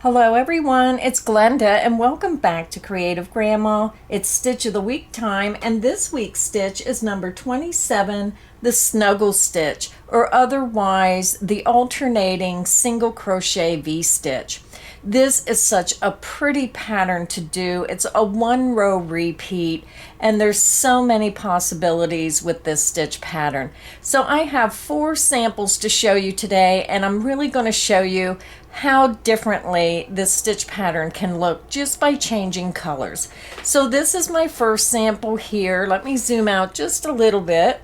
Hello everyone, it's Glenda and welcome back to Creative Grandma. It's Stitch of the Week time, and this week's stitch is number 27, the Snuggle stitch, or otherwise the alternating single crochet V-stitch. This is such a pretty pattern to do. It's a one row repeat and there's so many possibilities with this stitch pattern. So I have 4 samples to show you today, and I'm really going to show you how differently this stitch pattern can look just by changing colors. So this is my first sample here. Let me zoom out just a little bit.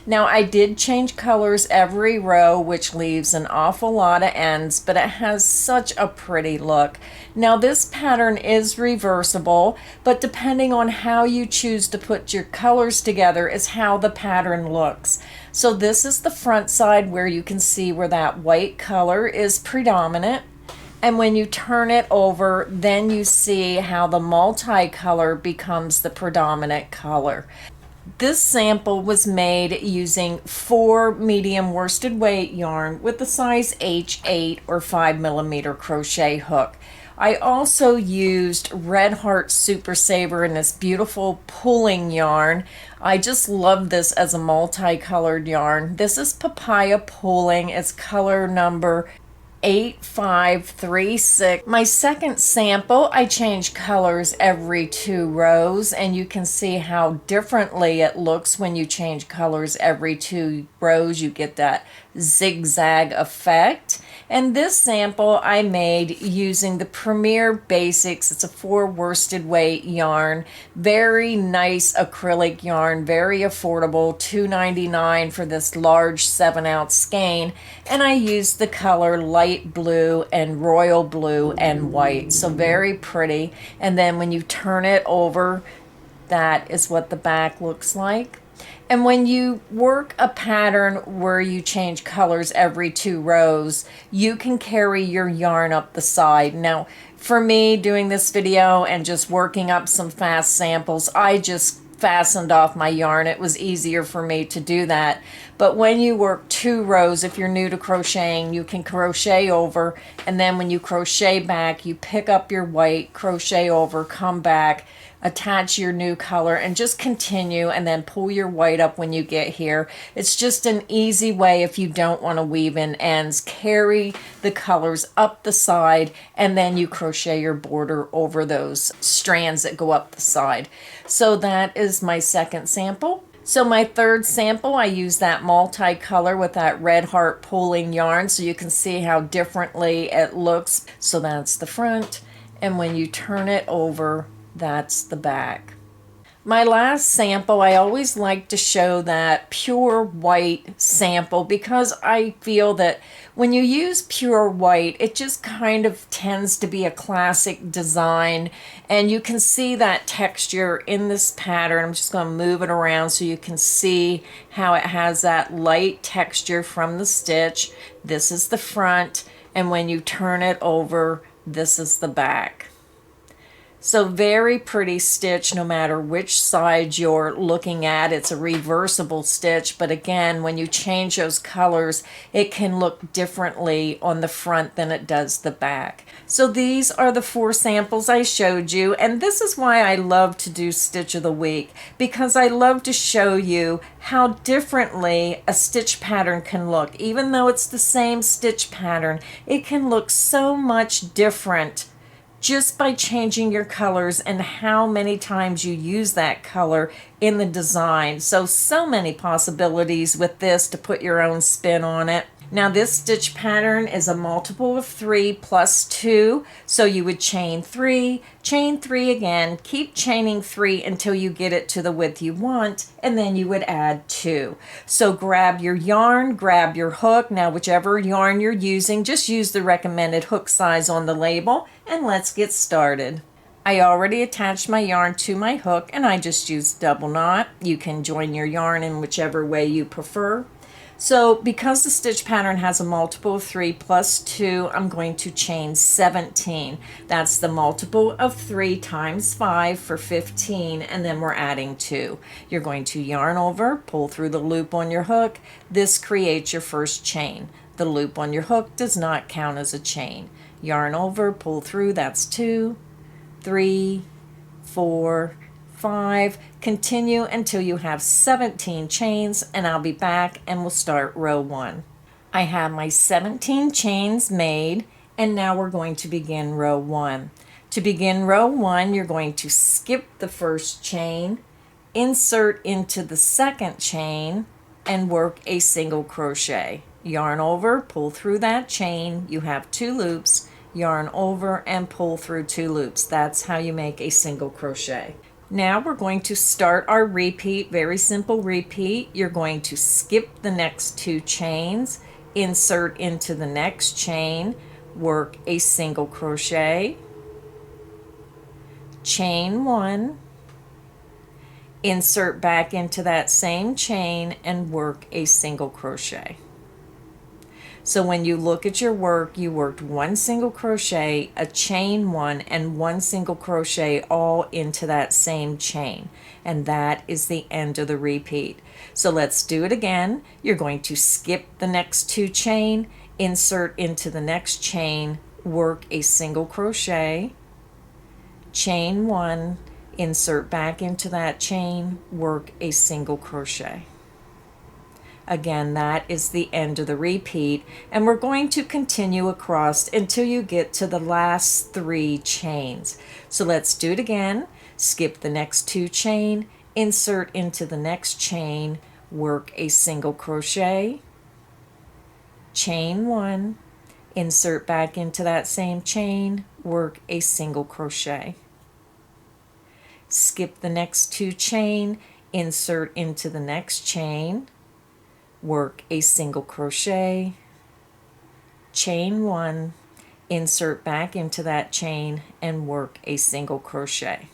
Now I did change colors every row, which leaves an awful lot of ends, but it has such a pretty look. Now this pattern is reversible, but depending on how you choose to put your colors together is how the pattern looks. So this is the front side where you can see where that white color is predominant. And when you turn it over, then you see how the multicolor becomes the predominant color. This sample was made using 4 medium worsted weight yarn with the size H8 or 5mm crochet hook. I also used Red Heart Super Saver in this beautiful pulling yarn. I just love this as a multicolored yarn. This is Papaya Pulling. It's color number 8536. My second sample, I change colors every 2 rows, and you can see how differently it looks when you change colors every 2 rows. You get that zigzag effect. And this sample I made using the Premier Basics. It's a 4 worsted weight yarn. Very nice acrylic yarn, very affordable, $2.99 for this large 7-ounce skein. And I used the color light blue and royal blue and white. So very pretty. And then when you turn it over, that is what the back looks like. And when you work a pattern where you change colors every 2 rows, you can carry your yarn up the side. Now, for me, doing this video and just working up some fast samples, I just fastened off my yarn. It was easier for me to do that. But when you work 2 rows, if you're new to crocheting, you can crochet over, and then when you crochet back, you pick up your white, crochet over, come back, attach your new color, and just continue, and then pull your white up when you get here. It's just an easy way if you don't want to weave in ends. Carry the colors up the side, and then you crochet your border over those strands that go up the side. So that is my second sample. So my third sample, I use that multicolor with that Red Heart pulling yarn so you can see how differently it looks. So that's the front, and when you turn it over, that's the back. My last sample, I always like to show that pure white sample because I feel that when you use pure white, it just kind of tends to be a classic design, and you can see that texture in this pattern. I'm just going to move it around so you can see how it has that light texture from the stitch. This is the front, and when you turn it over, this is the back. So very pretty stitch no matter which side you're looking at. It's a reversible stitch, but again, when you change those colors, it can look differently on the front than it does the back. So these are the 4 samples I showed you, and this is why I love to do Stitch of the Week, because I love to show you how differently a stitch pattern can look. Even though it's the same stitch pattern, it can look so much different just by changing your colors and how many times you use that color in the design. So many possibilities with this to put your own spin on it. Now this stitch pattern is a multiple of 3 plus 2, so you would chain 3 again, keep chaining 3 until you get it to the width you want, and then you would add 2. So grab your yarn, grab your hook. Now whichever yarn you're using, just use the recommended hook size on the label, and let's get started. I already attached my yarn to my hook, and I just used double knot. You can join your yarn in whichever way you prefer. So because the stitch pattern has a multiple of 3 plus 2, I'm going to chain 17. That's the multiple of 3 times 5 for 15, and then we're adding 2. You're going to yarn over, pull through the loop on your hook. This creates your first chain. The loop on your hook does not count as a chain. yarn over, pull through, that's 2, 3, 4, 5. Continue until you have 17 chains, and I'll be back and we'll start row 1. I have my 17 chains made, and now we're going to begin row 1. To begin row 1, you're going to skip the first chain, insert into the second chain, and work a single crochet. Yarn over, pull through that chain. You have 2 loops. Yarn over and pull through 2 loops. That's how you make a single crochet. Now we're going to start our repeat, very simple repeat. You're going to skip the next 2 chains, insert into the next chain, work a single crochet, chain 1, insert back into that same chain and work a single crochet. So when you look at your work, you worked 1 single crochet, a chain 1, and 1 single crochet all into that same chain. And that is the end of the repeat. So let's do it again. You're going to skip the next 2 chain, insert into the next chain, work a single crochet, chain 1, insert back into that chain, work a single crochet. Again, that is the end of the repeat, and we're going to continue across until you get to the last 3 chains. So let's do it again. Skip the next 2 chain, insert into the next chain, work a single crochet, chain 1, insert back into that same chain, work a single crochet. Skip the next 2 chain, insert into the next chain, work a single crochet, chain 1, insert back into that chain and work a single crochet.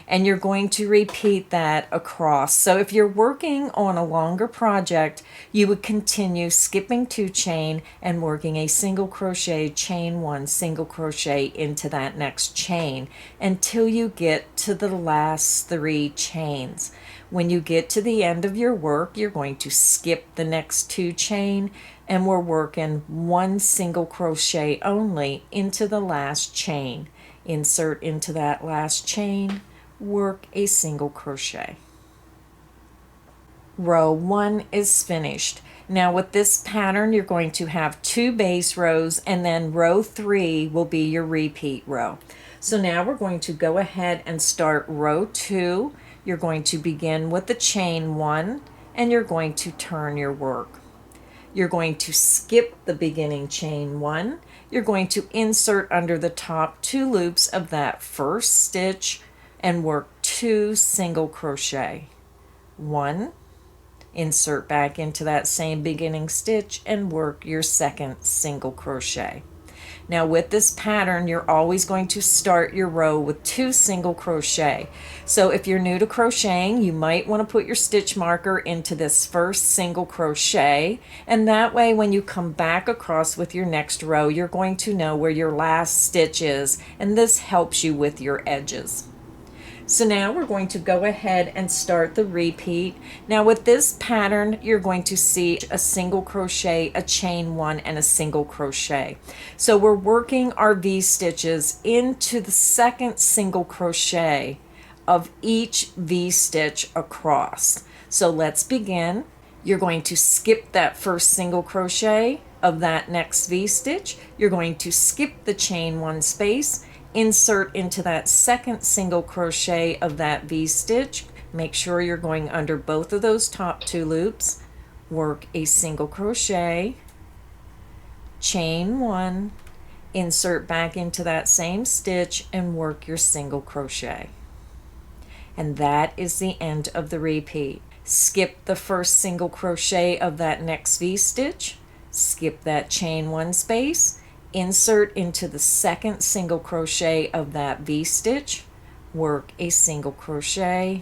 And you're going to repeat that across. So if you're working on a longer project, you would continue skipping 2 chain and working a single crochet, chain 1, single crochet into that next chain until you get to the last 3 chains. When you get to the end of your work, you're going to skip the next 2 chain, and we're working 1 single crochet only into the last chain. Insert into that last chain, work a single crochet. Row 1 is finished. Now with this pattern, you're going to have 2 base rows, and then row 3 will be your repeat row. So now we're going to go ahead and start row 2. You're going to begin with the chain 1, and you're going to turn your work. You're going to skip the beginning chain 1. You're going to insert under the top 2 loops of that first stitch and work 2 single crochet. 1, insert back into that same beginning stitch and work your second single crochet. Now with this pattern, you're always going to start your row with 2 single crochet. So if you're new to crocheting, you might want to put your stitch marker into this first single crochet, and that way when you come back across with your next row, you're going to know where your last stitch is, and this helps you with your edges. So now we're going to go ahead and start the repeat. Now with this pattern, you're going to see a single crochet, a chain 1, and a single crochet. So we're working our V-stitches into the second single crochet of each V-stitch across. So let's begin. You're going to skip that first single crochet of that next V-stitch. You're going to skip the chain 1 space, insert into that second single crochet of that V-stitch. Make sure you're going under both of those top 2 loops. Work a single crochet, chain 1, insert back into that same stitch and work your single crochet. And that is the end of the repeat. Skip the first single crochet of that next V-stitch, skip that chain 1 space, insert into the second single crochet of that V-stitch, work a single crochet,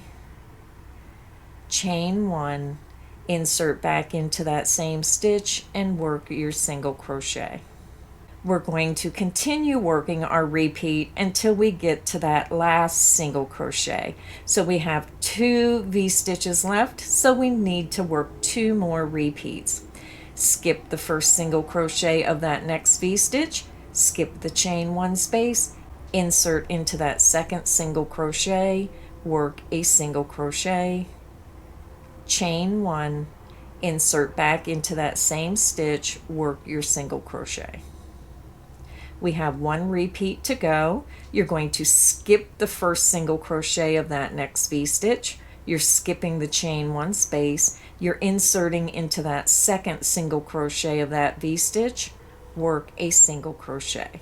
chain 1, insert back into that same stitch and work your single crochet. We're going to continue working our repeat until we get to that last single crochet. So we have 2 V-stitches left, so we need to work 2 more repeats. Skip the first single crochet of that next V-stitch, skip the chain 1 space, insert into that second single crochet, work a single crochet, chain 1, insert back into that same stitch, work your single crochet. We have 1 repeat to go. You're going to skip the first single crochet of that next V-stitch. You're skipping the chain 1 space. You're inserting into that second single crochet of that V-stitch, work a single crochet.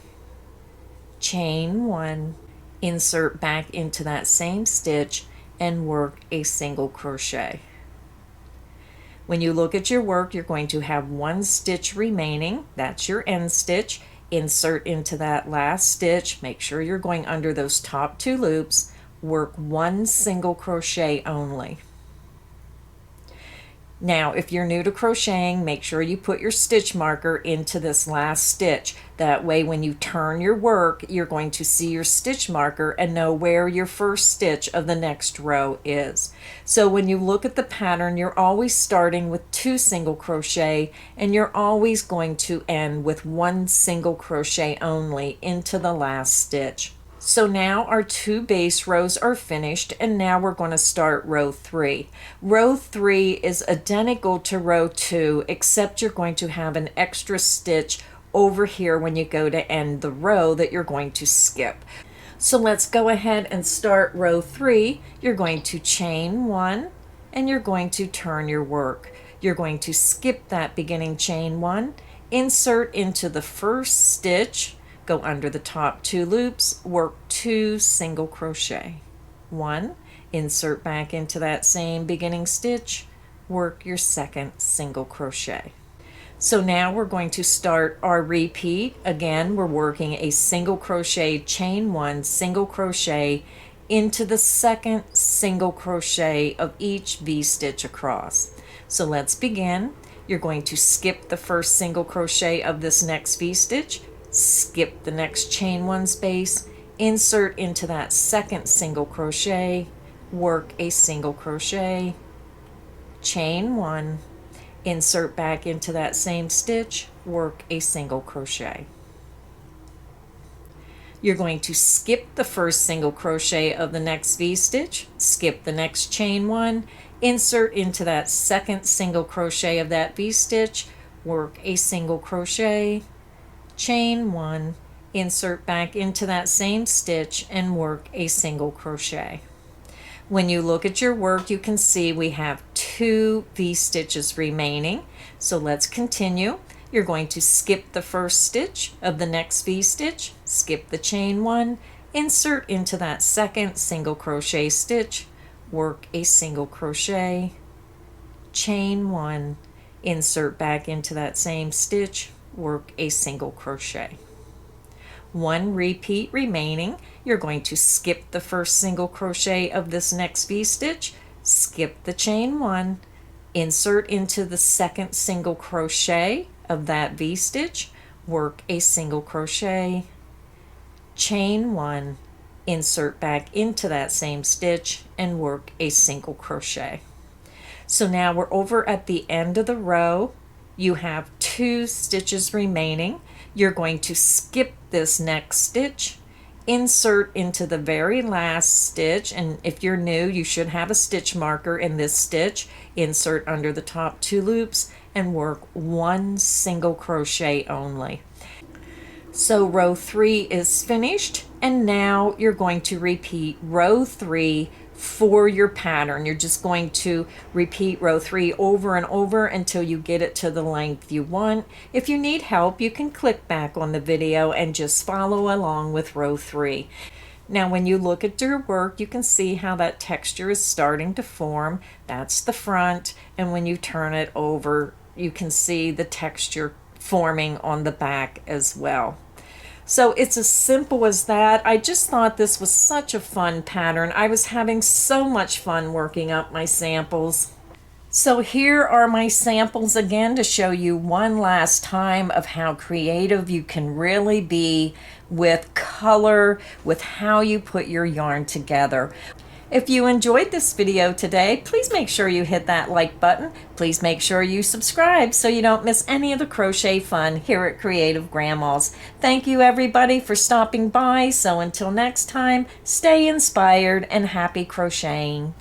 Chain 1, insert back into that same stitch and work a single crochet. When you look at your work, you're going to have 1 stitch remaining. That's your end stitch. Insert into that last stitch. Make sure you're going under those top 2 loops. Work 1 single crochet only. Now, if you're new to crocheting, make sure you put your stitch marker into this last stitch. That way, when you turn your work, you're going to see your stitch marker and know where your first stitch of the next row is. So when you look at the pattern, you're always starting with 2 single crochet, and you're always going to end with 1 single crochet only into the last stitch. So now our 2 base rows are finished, and now we're going to start row 3. Row 3 is identical to row 2, except you're going to have an extra stitch over here when you go to end the row that you're going to skip. So let's go ahead and start row 3. You're going to chain 1, and you're going to turn your work. You're going to skip that beginning chain 1, insert into the first stitch, go under the top 2 loops, work 2 single crochet. 1, insert back into that same beginning stitch, work your second single crochet. So now we're going to start our repeat. Again, we're working a single crochet, chain 1, single crochet into the second single crochet of each V-stitch across. So let's begin. You're going to skip the first single crochet of this next V-stitch, skip the next chain 1 space, insert into that second single crochet, work a single crochet, chain 1, insert back into that same stitch, work a single crochet. You're going to skip the first single crochet of the next V-stitch, skip the next chain 1, insert into that second single crochet of that V-stitch, work a single crochet, chain 1, insert back into that same stitch and work a single crochet. When you look at your work, you can see we have 2 V-stitches remaining. So let's continue. You're going to skip the first stitch of the next V-stitch, skip the chain 1, insert into that second single crochet stitch, work a single crochet, chain 1, insert back into that same stitch, work a single crochet. 1 repeat remaining. You're going to skip the first single crochet of this next V-stitch, skip the chain 1, insert into the second single crochet of that V-stitch, work a single crochet, chain 1, insert back into that same stitch and work a single crochet. So now we're over at the end of the row. You have 2 stitches remaining. You're going to skip this next stitch, insert into the very last stitch, and if you're new, you should have a stitch marker in this stitch. Insert under the top 2 loops and work 1 single crochet only. So row 3 is finished, and now you're going to repeat row 3 for your pattern. You're just going to repeat row 3 over and over until you get it to the length you want. If you need help, you can click back on the video and just follow along with row 3. Now when you look at your work, you can see how that texture is starting to form. That's the front, and when you turn it over, you can see the texture forming on the back as well. So it's as simple as that. I just thought this was such a fun pattern. I was having so much fun working up my samples. So here are my samples again to show you one last time of how creative you can really be with color, with how you put your yarn together. If you enjoyed this video today, please make sure you hit that like button. Please make sure you subscribe so you don't miss any of the crochet fun here at Creative Grandmas. Thank you everybody for stopping by. So until next time, stay inspired and happy crocheting.